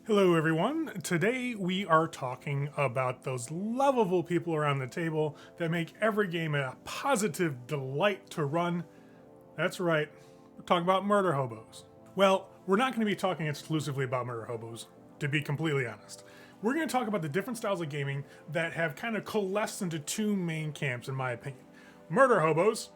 Hello, everyone. Today we are talking about those lovable people around the table that make every game a positive delight to run. That's right, we're talking about murder hobos. Well, we're not going to be talking exclusively about murder hobos, to be completely honest. We're going to talk about the different styles of gaming that have kind of coalesced into two main camps, in my opinion. Murder hobos,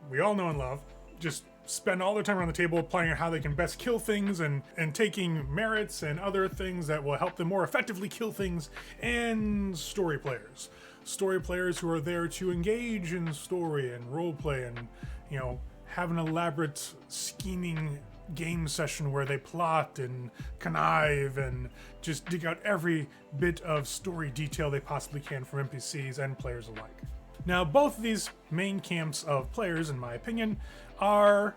we all know and love, just spend all their time around the table planning on how they can best kill things and taking merits and other things that will help them more effectively kill things, and story players. Story players who are there to engage in story and roleplay and, have an elaborate scheming game session where they plot and connive and just dig out every bit of story detail they possibly can from NPCs and players alike. Now, both of these main camps of players, in my opinion, are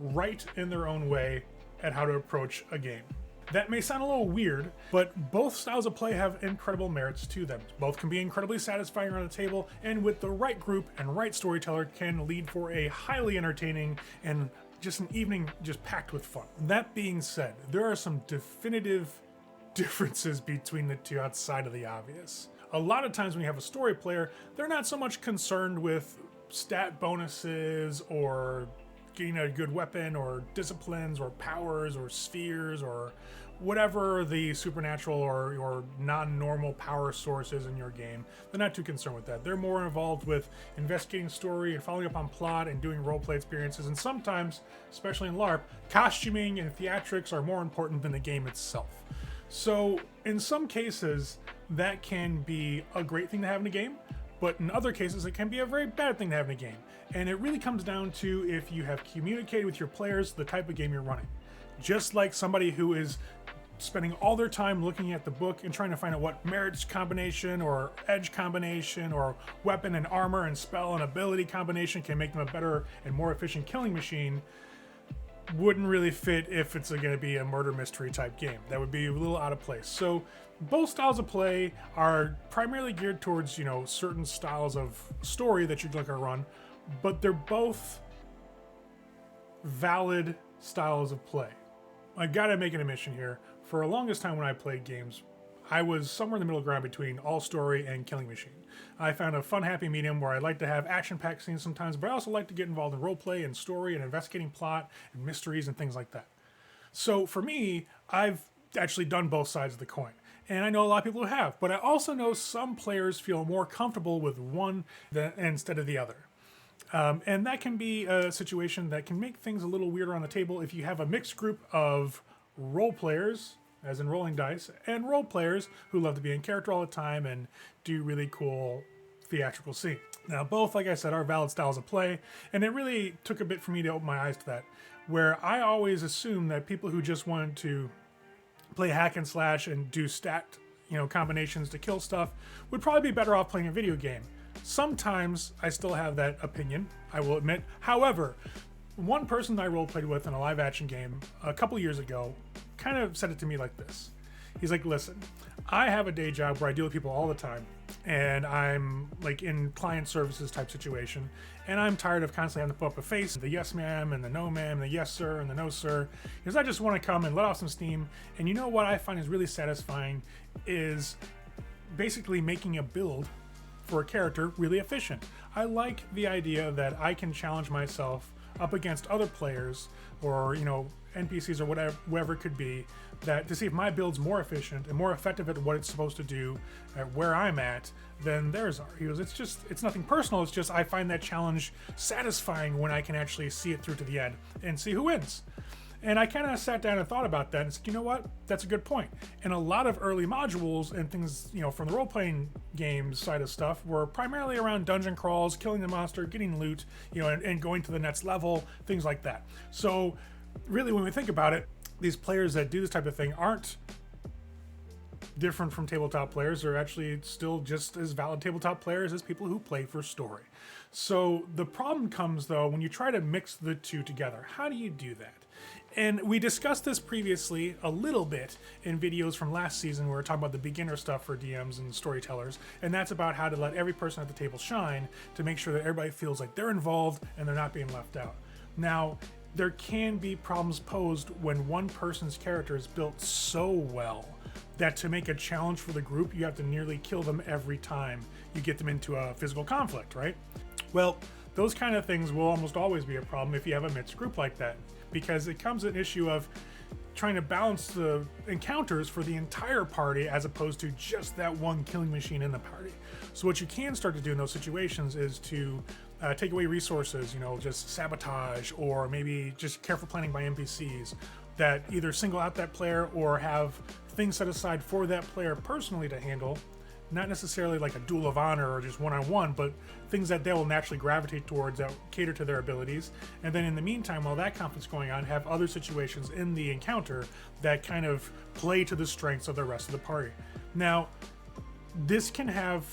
right in their own way at how to approach a game. That may sound a little weird, but both styles of play have incredible merits to them. Both can be incredibly satisfying around the table, and with the right group and right storyteller can lead for a highly entertaining and just an evening just packed with fun. That being said, there are some definitive differences between the two outside of the obvious. A lot of times when you have a story player, they're not so much concerned with stat bonuses or getting a good weapon or disciplines or powers or spheres or whatever the supernatural or non-normal power source is in your game. They're not too concerned with that. They're more involved with investigating story and following up on plot and doing roleplay experiences, and sometimes, especially in LARP, costuming and theatrics are more important than the game itself. So in some cases, that can be a great thing to have in a game, but in other cases, it can be a very bad thing to have in a game. And it really comes down to if you have communicated with your players the type of game you're running. Just like somebody who is spending all their time looking at the book and trying to find out what merits combination or edge combination or weapon and armor and spell and ability combination can make them a better and more efficient killing machine, wouldn't really fit if it's going to be a murder mystery type game. That would be a little out of place. So both styles of play are primarily geared towards, certain styles of story that you'd like to run, but they're both valid styles of play. I gotta make an admission here. For the longest time when I played games, I was somewhere in the middle ground between all story and killing machine. I found a fun, happy medium where I like to have action-packed scenes sometimes, but I also like to get involved in roleplay and story and investigating plot and mysteries and things like that. So for me, I've actually done both sides of the coin. And I know a lot of people who have, but I also know some players feel more comfortable with one instead of the other. And that can be a situation that can make things a little weirder on the table if you have a mixed group of role players, as in rolling dice, and role players who love to be in character all the time and do really cool theatrical scenes. Now, both, like I said, are valid styles of play, and it really took a bit for me to open my eyes to that, where I always assumed that people who just wanted to play hack and slash and do stat, combinations to kill stuff would probably be better off playing a video game. Sometimes I still have that opinion, I will admit. However, one person that I roleplayed with in a live action game a couple years ago kind of said it to me like this. He's like, listen, I have a day job where I deal with people all the time, and I'm like in client services type situation, and I'm tired of constantly having to put up a face, the yes ma'am and the no ma'am, the yes sir and the no sir, because I just want to come and let off some steam. And you know what I find is really satisfying is basically making a build for a character really efficient. I like the idea that I can challenge myself up against other players or NPCs or whatever it could be, that to see if my build's more efficient and more effective at what it's supposed to do at where I'm at than theirs are. He goes, it's nothing personal, it's just I find that challenge satisfying when I can actually see it through to the end and see who wins. And I kind of sat down and thought about that and said, you know what? That's a good point. And a lot of early modules and things, from the role-playing games side of stuff were primarily around dungeon crawls, killing the monster, getting loot, and going to the next level, things like that. So really, when we think about it, these players that do this type of thing aren't different from tabletop players. They're actually still just as valid tabletop players as people who play for story. So the problem comes, though, when you try to mix the two together. How do you do that? And we discussed this previously a little bit in videos from last season where we were talking about the beginner stuff for DMs and storytellers, and that's about how to let every person at the table shine to make sure that everybody feels like they're involved and they're not being left out. Now, there can be problems posed when one person's character is built so well that to make a challenge for the group, you have to nearly kill them every time you get them into a physical conflict, right? Well, those kind of things will almost always be a problem if you have a mixed group like that, because it comes an issue of trying to balance the encounters for the entire party as opposed to just that one killing machine in the party. So what you can start to do in those situations is to take away resources, just sabotage, or maybe just careful planning by NPCs that either single out that player or have things set aside for that player personally to handle. Not necessarily like a duel of honor or just one-on-one, but things that they will naturally gravitate towards that cater to their abilities. And then in the meantime, while that conflict's going on, have other situations in the encounter that kind of play to the strengths of the rest of the party. Now, this can have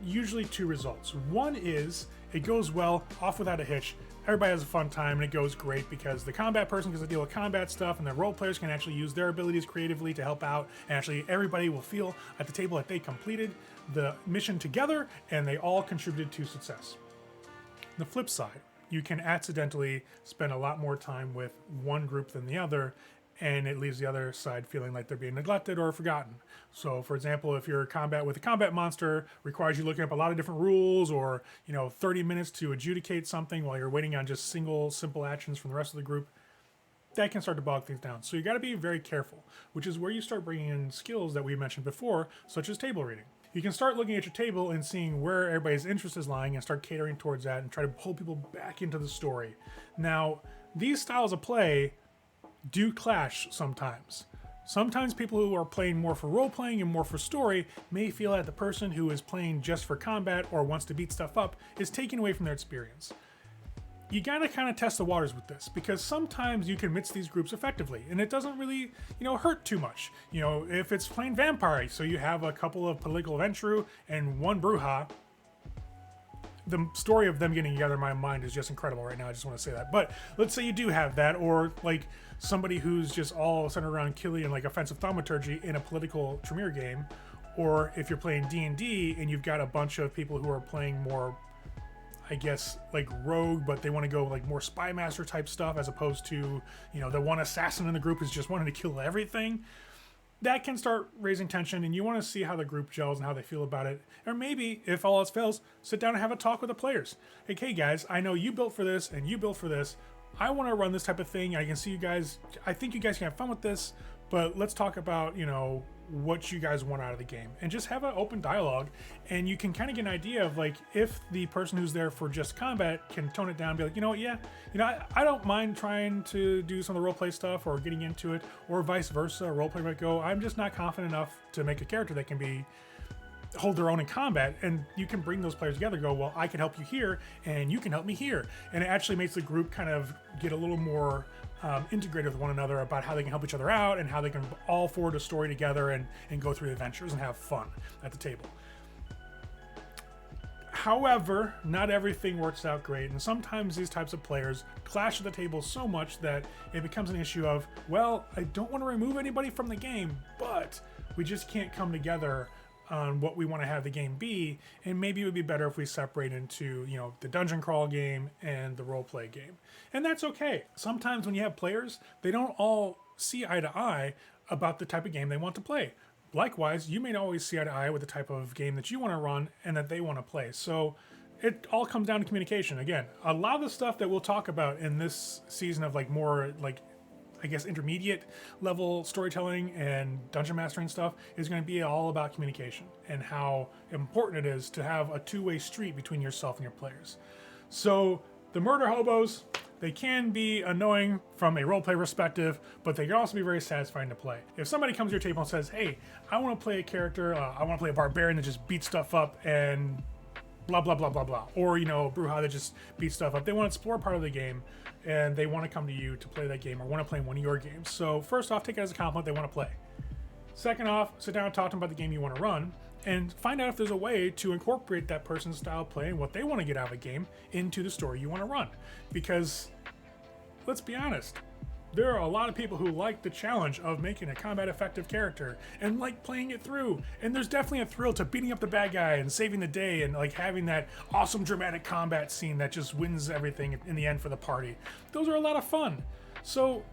usually two results. One is it goes well, off without a hitch. Everybody has a fun time and it goes great because the combat person gets to deal with combat stuff and the role players can actually use their abilities creatively to help out, and actually everybody will feel at the table that they completed the mission together and they all contributed to success. The flip side, you can accidentally spend a lot more time with one group than the other, and it leaves the other side feeling like they're being neglected or forgotten. So for example, if your combat with a combat monster requires you looking up a lot of different rules, or 30 minutes to adjudicate something while you're waiting on just simple actions from the rest of the group, that can start to bog things down. So you got to be very careful, which is where you start bringing in skills that we mentioned before, such as table reading. You can start looking at your table and seeing where everybody's interest is lying and start catering towards that and try to pull people back into the story. Now, these styles of play do clash sometimes. Sometimes people who are playing more for role-playing and more for story may feel that the person who is playing just for combat or wants to beat stuff up is taken away from their experience. You gotta kind of test the waters with this, because sometimes you can mix these groups effectively and it doesn't really, hurt too much. If it's playing vampire, so you have a couple of political adventurers and one Bruja, the story of them getting together in my mind is just incredible right now. I just want to say that. But let's say you do have that, or like somebody who's just all centered around killing and like offensive thaumaturgy in a political Tremere game, or if you're playing D&D and you've got a bunch of people who are playing more, I guess, like rogue, but they want to go like more spy master type stuff as opposed to, the one assassin in the group is just wanting to kill everything. That can start raising tension, and you want to see how the group gels and how they feel about it. Or maybe, if all else fails, sit down and have a talk with the players. Like, hey guys, I know you built for this and you built for this. I want to run this type of thing. I can see you guys, I think you guys can have fun with this, but let's talk about, what you guys want out of the game. And just have an open dialogue, and you can kind of get an idea of like, if the person who's there for just combat can tone it down and be like, you know what, yeah, I don't mind trying to do some of the roleplay stuff or getting into it, or vice versa. A roleplay might go, I'm just not confident enough to make a character that can hold their own in combat, and you can bring those players together, go, well, I can help you here and you can help me here, and it actually makes the group kind of get a little more integrated with one another about how they can help each other out and how they can all forward a story together and go through the adventures and have fun at the table. However, not everything works out great, and sometimes these types of players clash at the table so much that it becomes an issue of, well, I don't want to remove anybody from the game, but we just can't come together on what we want to have the game be, and maybe it would be better if we separate into, the dungeon crawl game and the role play game. And that's okay. Sometimes when you have players, they don't all see eye to eye about the type of game they want to play. Likewise, you may not always see eye to eye with the type of game that you want to run and that they want to play. So it all comes down to communication. Again, a lot of the stuff that we'll talk about in this season of like more like, I guess, intermediate level storytelling and dungeon mastering stuff is going to be all about communication and how important it is to have a two-way street between yourself and your players. So the murder hobos, they can be annoying from a roleplay perspective, but they can also be very satisfying to play. If somebody comes to your table and says, hey, I want to play a character, I want to play a barbarian that just beats stuff up and blah, blah, blah, blah, blah. Or, Bruja that just beats stuff up. They want to explore part of the game, and they want to come to you to play that game or want to play one of your games. So first off, take it as a compliment they want to play. Second off, sit down and talk to them about the game you want to run, and find out if there's a way to incorporate that person's style of play and what they want to get out of a game into the story you want to run. Because, let's be honest, There are a lot of people who like the challenge of making a combat effective character and like playing it through. And there's definitely a thrill to beating up the bad guy and saving the day and like having that awesome dramatic combat scene that just wins everything in the end for the party. Those are a lot of fun. So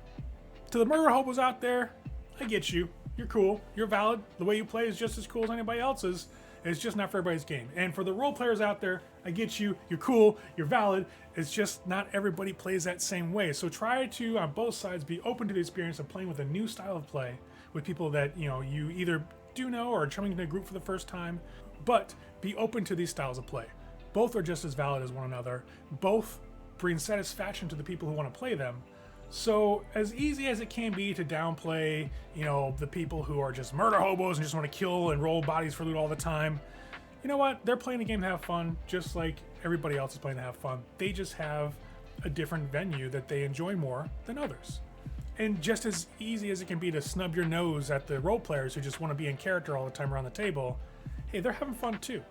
to the murder hobos out there, I get you. You're cool. You're valid. The way you play is just as cool as anybody else's. It's just not for everybody's game. And for the role players out there, I get you. You're cool. You're valid. It's just not everybody plays that same way. So try to, on both sides, be open to the experience of playing with a new style of play with people that you either do know or are coming into a group for the first time. But be open to these styles of play. Both are just as valid as one another. Both bring satisfaction to the people who want to play them. So as easy as it can be to downplay, the people who are just murder hobos and just want to kill and roll bodies for loot all the time, you know what? They're playing the game to have fun, just like everybody else is playing to have fun. They just have a different venue that they enjoy more than others. And just as easy as it can be to snub your nose at the role players who just want to be in character all the time around the table, hey, they're having fun too.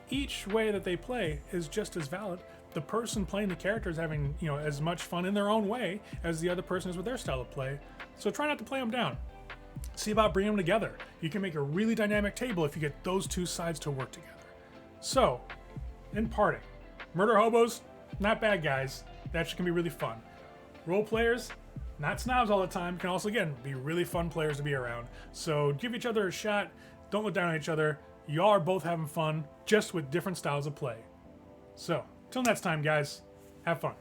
Each way that they play is just as valid. The person playing the character is having, as much fun in their own way as the other person is with their style of play. So try not to play them down. See about bringing them together. You can make a really dynamic table if you get those two sides to work together. So, in parting, murder hobos, not bad guys. That can be really fun. Role players, not snobs all the time, can also, again, be really fun players to be around. So give each other a shot. Don't look down on each other. Y'all are both having fun, just with different styles of play. So, till next time, guys, have fun.